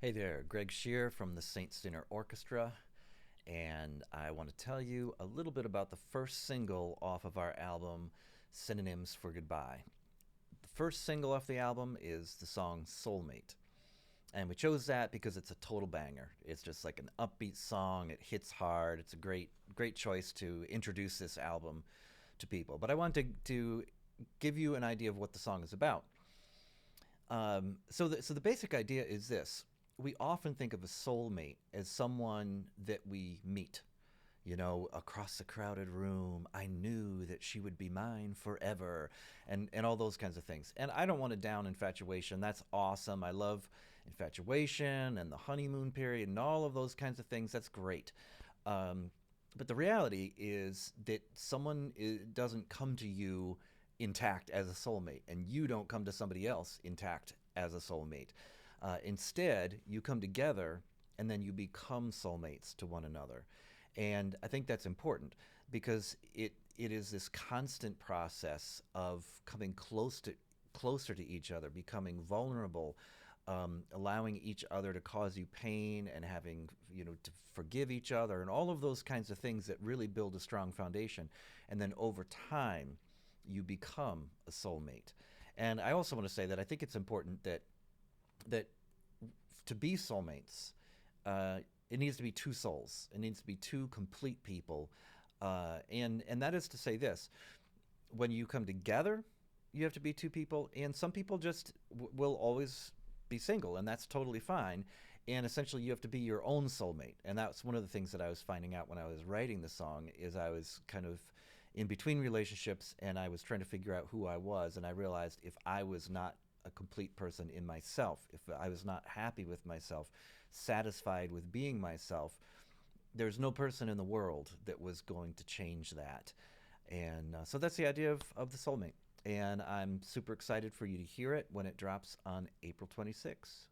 Hey there, Greg Shear from the Saint Sinner Orchestra, and I want to tell you a little bit about the first single off of our album, Synonyms for Goodbye. The first single off the album is the song Soulmate. And we chose that because it's a total banger. It's just like an upbeat song. It hits hard. It's a great choice to introduce this album to people. But I wanted to give you an idea of what the song is about. So the basic idea is this: we often think of a soulmate as someone that we meet. You know, across the crowded room, I knew that she would be mine forever, and all those kinds of things. And I don't want to down infatuation. That's awesome. I love infatuation and the honeymoon period and all of those kinds of things. That's great. Um, but the reality is that doesn't come to you intact as a soulmate, and you don't come to somebody else intact as a soulmate. Instead, you come together and then you become soulmates to one another. And I think that's important because it is this constant process of coming closer to each other, becoming vulnerable, allowing each other to cause you pain, and having to forgive each other, and all of those kinds of things that really build a strong foundation. And then over time, you become a soulmate. And I also want to say that I think it's important that to be soulmates, it needs to be two souls. It needs to be two complete people, and that is to say this: when you come together, you have to be two people, and some people just will always be single, and that's totally fine. And essentially, you have to be your own soulmate, and that's one of the things that I was finding out when I was writing the song. Is I was kind of in between relationships, and I was trying to figure out who I was, and I realized if I was not a complete person in myself, if I was not happy with myself, satisfied with being myself, there's no person in the world that was going to change that. And so that's the idea of the soulmate. And I'm super excited for you to hear it when it drops on April 26th.